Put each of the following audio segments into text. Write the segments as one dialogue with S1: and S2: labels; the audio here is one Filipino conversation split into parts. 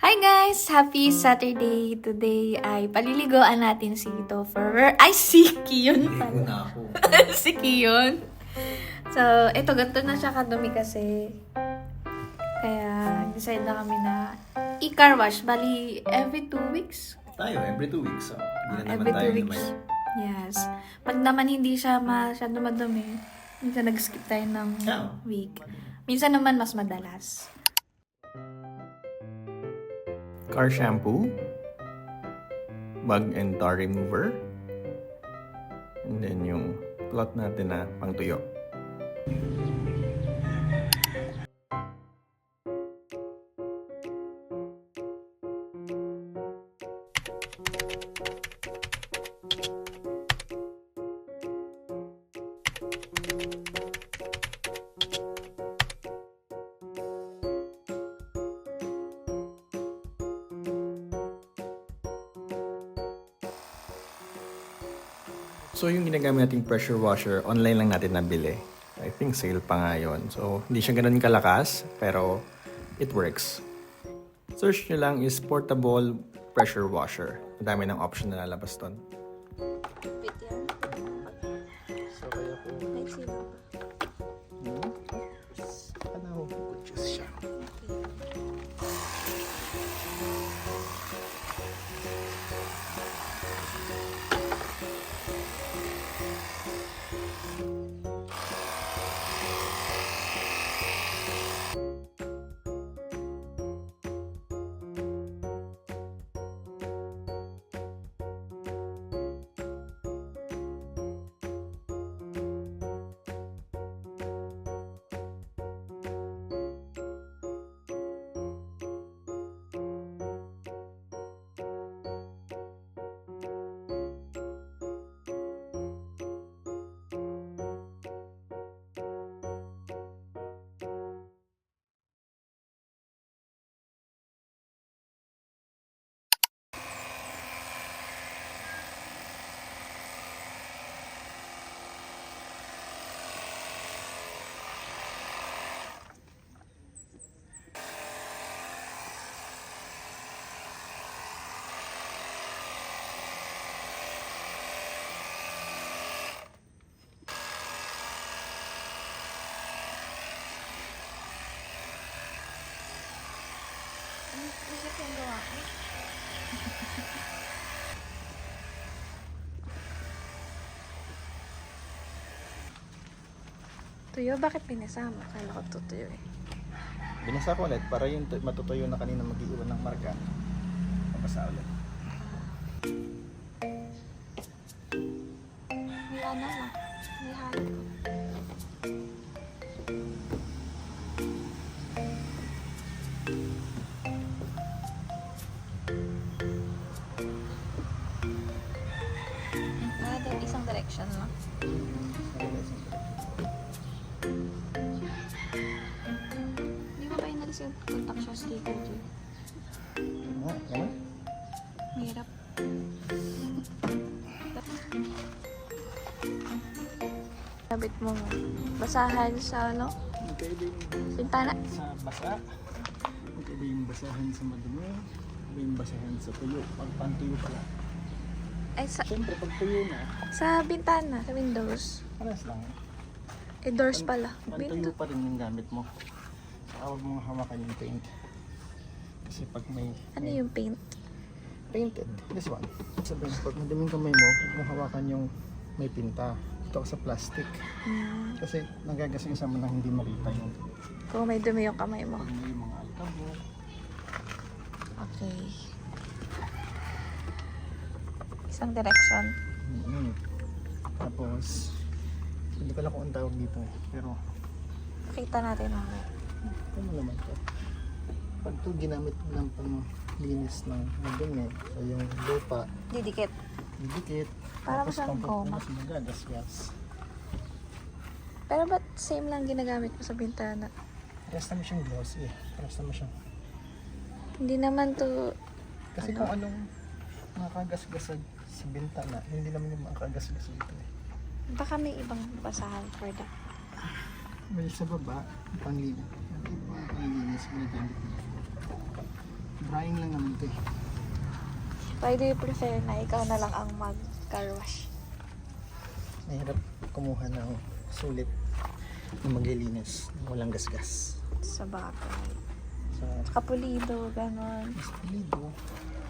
S1: Hi guys! Happy Saturday! Today ay paliligoan natin si Topher. Ay, si Kiyon
S2: Ligo
S1: pala.
S2: na ako.
S1: Si Kiyon. So, ito, ganito na siya kadumi kasi. Kaya, decide na kami na i-car wash. Bali, every 2 weeks.
S2: Tayo, every 2 weeks. So, hindi na naman
S1: Every
S2: tayo
S1: 2 weeks. Yes. Pag naman hindi siya masyado madumi, minsan nag-skip tayo ng
S2: Yeah.
S1: week. Minsan naman mas madalas.
S3: Car shampoo, bug and tar remover, and then yung cloth natin na pangtuyo. So yung ginagamit nating pressure washer, online lang natin nabili. I think sale pa nga yun. So hindi siya ganun kalakas, pero it works. Search nyo lang is portable pressure washer. Madami ng option na lalabas doon.
S1: Wait yan.
S3: So kaya po,
S1: May sila.
S3: ano, just siya.
S1: Bakit yung gawa ko? Tuyo, bakit pinasama? Kala ko tutuyo eh.
S3: Binasa ko ulit para yung matutuyo na kanina mag-iwan ng marka. Mabasa ulit.
S1: May ano na. May halo ko. Isang direction lang. Hindi mo ba inalis yung contact siya sticker dyan?
S3: Ano?
S1: Mahirap. Sabit mo basahan sa ano?
S3: Magkaiba yung
S1: Bintana?
S3: sa basa. Magkaiba yung basahan sa madumi. Magkaiba yung basahan sa tuyo. Pag pantuyo pala.
S1: Ay,
S3: Siyempre, pag tuyo na,
S1: sa bintana, sa windows.
S3: paras lang.
S1: Eh, doors pala.
S3: Pantuyo
S1: Window.
S3: pa rin yung gamit mo. Saka huwag mong hawakan yung paint. Kasi pag may
S1: Ano yung paint?
S3: painted, this one. Sabihin, pag madaming kamay mo, huwag mong hawakan yung may pinta. Ito sa plastic. Kasi nagagasisa mo na hindi makita yung
S1: Kung may dumi yung kamay mo.
S3: pag may mga alikabok.
S1: Okay. Isang direction.
S3: Tapos, hindi ko lang kung ang tawag dito. Pero,
S1: Pakita natin mamaya.
S3: ano naman to? Pag ito ginamit ng panglinis ng madumi o yung lupa,
S1: Didikit.
S3: didikit.
S1: Para
S3: Tapos
S1: siyang goma.
S3: pampupunas magagasgas.
S1: Pero ba't same lang ginagamit mo sa bintana?
S3: Parehas naman siyang glossy eh. Parehas naman siyang...
S1: Hindi naman to...
S3: Kasi kung anong makagasgas sa bintana, hindi naman yung makagasgas dito eh.
S1: Baka may ibang basahan for that.
S3: May sa baba, panglinis. Panglinis mo na gamit dito.
S4: Trying lang naman ito eh.
S1: Why do you prefer na ikaw na lang ang mag-car wash?
S4: Mahirap kumuha ng sulit na maglilinis na walang gasgas.
S1: Sa bagay.
S4: So,
S1: Kapulido, ganon.
S4: mas pulido.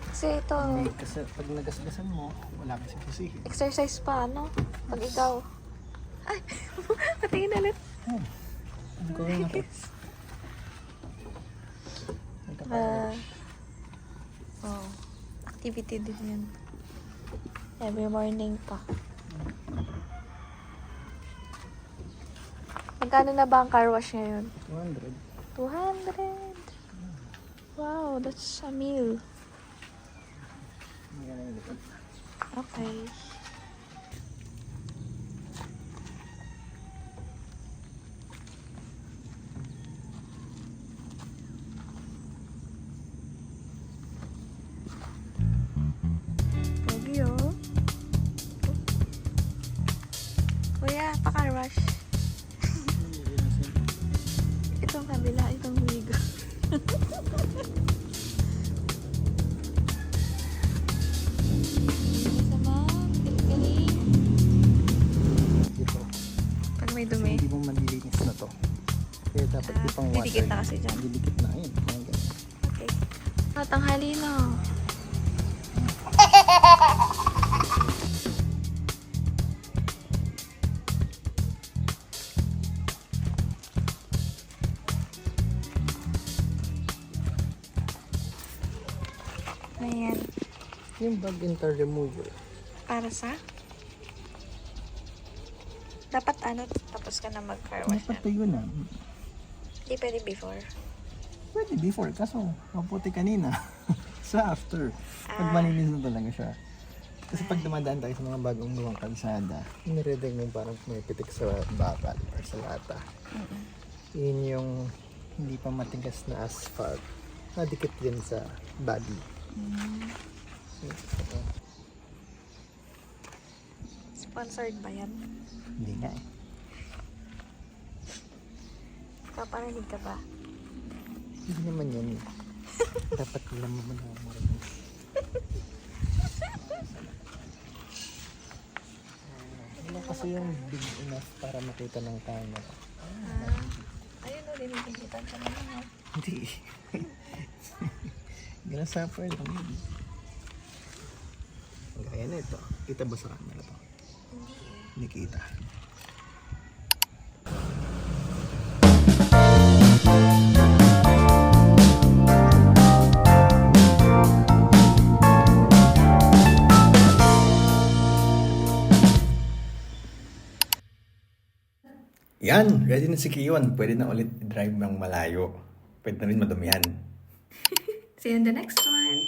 S1: Kasi ito,
S4: Kasi pag nagasgasan mo, wala kasi sisihin.
S1: exercise pa, no? Pag ikaw. Ay, patingin ulit.
S4: Oh, ano gawin natin?
S1: Oh, activity din yan. Every morning pa. Magkano na ba ang car wash ngayon?
S4: 200.
S1: 200. Wow, that's a meal.
S4: Hindi ka na yung likod.
S1: Okay. Pogi, oh. Kuya, pa-car wash. Itong kabila, itong wigo. Sama, galing.
S4: Dito.
S1: Pag may
S4: Kasi
S1: dumi.
S4: hindi mo manlilinis na to. Kaya dapat ipang water.
S1: didikit na kasi dyan.
S4: Didikit na yun. Mga ganun.
S1: Okay. Tanghali na. Ayan.
S4: Yung bag enter remover.
S1: Para sa? Dapat ano, tapos ka na mag-car wash
S4: Dapat
S1: na.
S4: pa yun ah.
S1: Hindi pwede before.
S4: Pwede before, kaso maputi kanina. Sa after. Pag malinis na talaga siya. Kasi pag dumadaan tayo sa mga bagong luwang kalsada, nire-ready mo parang may pitik sa bakal or sa lata. Yun yung hindi pa matigas na asphalt. Nadikit din sa body.
S1: Sponsored ba yan?
S4: Hindi nga eh.
S1: Paparinig ka ba?
S4: Hindi naman yun. Dapat alam mo na marunong. Wala kasi yung big enough para makita ng camera.
S1: Ayun o, dinidigitan ka naman ha.
S4: Hindi. Ganun supper lang yun. Gaya na ito. Kita ba sa camera to? Hindi kita.
S3: Yan, ready na si Kiyon. Pwede na ulit drive ng malayo. Pwede na rin madumihan.
S1: See you in the next one.